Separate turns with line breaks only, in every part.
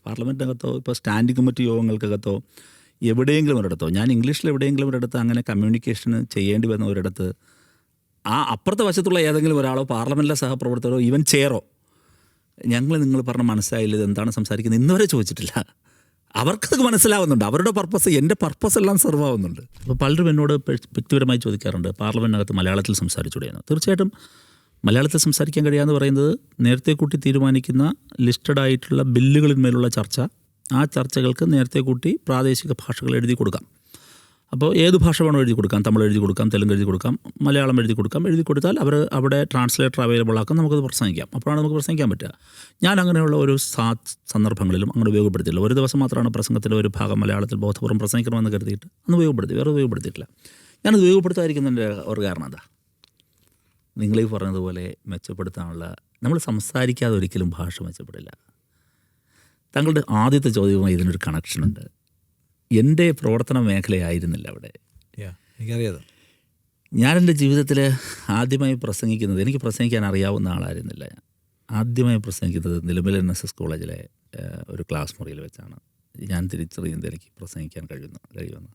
പാർലമെൻറ്റിനകത്തോ ഇപ്പോൾ standing committee യോഗങ്ങൾക്കകത്തോ എവിടെയെങ്കിലും ഒരിടത്തോ, ഞാൻ ഇംഗ്ലീഷിൽ എവിടെയെങ്കിലും ഒരിടത്ത് അങ്ങനെ കമ്മ്യൂണിക്കേഷന് ചെയ്യേണ്ടി വന്ന ഒരിടത്ത് ആ അപ്പുറത്തെ വശത്തുള്ള ഏതെങ്കിലും ഒരാളോ പാർലമെൻറ്റിലെ സഹപ്രവർത്തകരോ ഈവൻ ചെയറോ നിങ്ങൾ പറഞ്ഞ മനസ്സിലായില്ല ഇത് എന്താണ് സംസാരിക്കുന്നത് ഇന്നുവരെ ചോദിച്ചിട്ടില്ല. അവർക്കത് മനസ്സിലാവുന്നുണ്ട്, അവരുടെ പർപ്പസ് എൻ്റെ പർപ്പസ് എല്ലാം സെർവ് ആവുന്നുണ്ട്. അപ്പോൾ പലരും എന്നോട് വ്യക്തിപരമായി ചോദിക്കാറുണ്ട് പാർലമെൻറ്റിനകത്ത് മലയാളത്തിൽ സംസാരിച്ചുകൂടെയെന്ന്. തീർച്ചയായിട്ടും മലയാളത്തിൽ സംസാരിക്കാൻ കഴിയാമെന്ന് പറയുന്നത് നേരത്തെ കൂട്ടി തീരുമാനിക്കുന്ന ലിസ്റ്റഡ് ആയിട്ടുള്ള ബില്ലുകളിന്മേലുള്ള ചർച്ച, ആ ചർച്ചകൾക്ക് നേരത്തെ കൂട്ടി പ്രാദേശിക ഭാഷകൾ എഴുതി കൊടുക്കാം. അപ്പോൾ ഏത് ഭാഷ വേണോ എഴുതി കൊടുക്കാം, തമിഴ് എഴുതി കൊടുക്കാം, തെലുങ്ക് എഴുതി കൊടുക്കാം, മലയാളം എഴുതി കൊടുക്കാം. എഴുതി കൊടുത്താൽ അവർ അവിടെ ട്രാൻസ്ലേറ്റർ അവൈലബിൾ ആക്കാം, നമുക്കത് പ്രസംഗിക്കാം. അപ്പോഴാണ് നമുക്ക് പ്രസംഗിക്കാൻ പറ്റുക. ഞാൻ അങ്ങനെയുള്ള ഒരു സന്ദർഭങ്ങളിലും അങ്ങനെ ഉപയോഗപ്പെടുത്തിയില്ല. ഒരു ദിവസം മാത്രമാണ് പ്രസംഗത്തിൻ്റെ ഒരു ഭാഗം മലയാളത്തിൽ ബോധപൂർവ്വം പ്രസംഗിക്കണമെന്ന് കരുതിയിട്ട് അന്ന് ഉപയോഗപ്പെടുത്തി, വേറെ ഉപയോഗപ്പെടുത്തിയിട്ടില്ല. ഞാനത് ഉപയോഗപ്പെടുത്താതിരിക്കുന്നതിൻ്റെ ഒരു കാരണം എന്താ, നിങ്ങളീ പറഞ്ഞതുപോലെ മെച്ചപ്പെടുത്താനുള്ള, നമ്മൾ സംസാരിക്കാതെ ഒരിക്കലും ഭാഷ മെച്ചപ്പെടില്ല. താങ്കളുടെ ആദ്യത്തെ ചോദ്യവുമായി ഇതിനൊരു കണക്ഷനുണ്ട്. എൻ്റെ പ്രവർത്തന മേഖലയായിരുന്നില്ല അവിടെ.
എനിക്കറിയാതെ
ഞാൻ എൻ്റെ ജീവിതത്തിൽ ആദ്യമായി പ്രസംഗിക്കുന്നത്, എനിക്ക് പ്രസംഗിക്കാൻ അറിയാവുന്ന ആളായിരുന്നില്ല. ഞാൻ ആദ്യമായി പ്രസംഗിക്കുന്നത് നിലമ്പൽ NSS കോളേജിലെ ഒരു ക്ലാസ് മുറിയിൽ വെച്ചാണ്. ഞാൻ തിരിച്ചറിയുന്നത് എനിക്ക് പ്രസംഗിക്കാൻ കഴിയുമെന്ന്.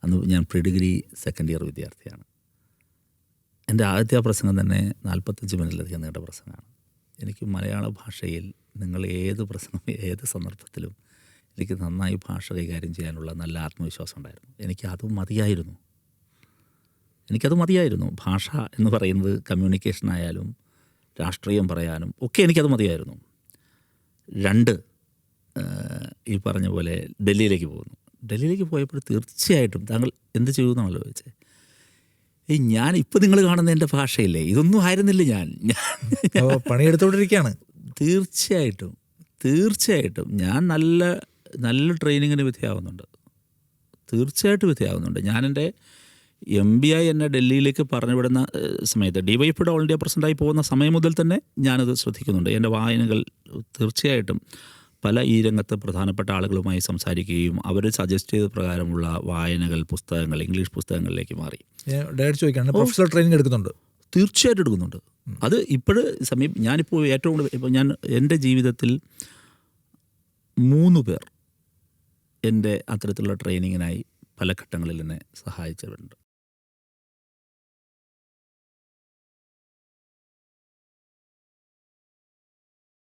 അന്ന് ഞാൻ പ്രീ ഡിഗ്രി സെക്കൻഡ് ഇയർ വിദ്യാർത്ഥിയാണ്. എൻ്റെ ആദ്യത്തെ പ്രസംഗം തന്നെ 45 മിനിറ്റിലധികം നീണ്ട പ്രസംഗമാണ്. എനിക്ക് മലയാള ഭാഷയിൽ നിങ്ങൾ ഏത് പ്രസംഗം ഏത് സന്ദർഭത്തിലും എനിക്ക് നന്നായി ഭാഷ കൈകാര്യം ചെയ്യാനുള്ള നല്ല ആത്മവിശ്വാസം ഉണ്ടായിരുന്നു. എനിക്കത് മതിയായിരുന്നു. ഭാഷ എന്ന് പറയുന്നത് കമ്മ്യൂണിക്കേഷനായാലും രാഷ്ട്രീയം പറയാനും ഒക്കെ എനിക്കത് മതിയായിരുന്നു. 2, ഈ പറഞ്ഞ പോലെ ഡൽഹിയിലേക്ക് പോയപ്പോൾ തീർച്ചയായിട്ടും താങ്കൾ എന്ത് ചെയ്യുമെന്നാണല്ലോ ചോദിച്ചത്. ഞാൻ ഇപ്പോൾ നിങ്ങൾ കാണുന്ന എൻ്റെ ഭാഷയില്ലേ, ഇതൊന്നും ആയിരുന്നില്ല ഞാൻ
പണിയെടുത്തോണ്ടിരിക്കുകയാണ്.
തീർച്ചയായിട്ടും ഞാൻ നല്ല ട്രെയിനിങ്ങിന് വിധേയമാവുന്നുണ്ട്. ഞാൻ എൻ്റെ MBI എന്നെ ഡൽഹിയിലേക്ക് പറഞ്ഞു വിടുന്ന സമയത്ത് DYFയുടെ ഓൾ ഇന്ത്യ പ്രസിഡൻ്റായി പോകുന്ന സമയം മുതൽ തന്നെ ഞാനത് ശ്രദ്ധിക്കുന്നുണ്ട്. എൻ്റെ വായനകൾ തീർച്ചയായിട്ടും പല ഈ രംഗത്ത് പ്രധാനപ്പെട്ട ആളുകളുമായി സംസാരിക്കുകയും അവർ സജസ്റ്റ് ചെയ്ത പ്രകാരമുള്ള വായനകൾ, പുസ്തകങ്ങൾ, ഇംഗ്ലീഷ് പുസ്തകങ്ങളിലേക്ക് മാറി.
ഡയറക്റ്റ് ചോദിക്കുകയാണ്, പ്രൊഫഷണൽ ട്രെയിനിങ് എടുക്കുന്നുണ്ട്?
തീർച്ചയായിട്ടും എടുക്കുന്നുണ്ട്. അത് ഞാനിപ്പോൾ ഏറ്റവും കൂടുതൽ ഇപ്പോൾ ഞാൻ എൻ്റെ ജീവിതത്തിൽ 3 പേർ എൻ്റെ അത്തരത്തിലുള്ള ട്രെയിനിങ്ങിനായി പല ഘട്ടങ്ങളിൽ എന്നെ സഹായിച്ചവരുണ്ട്.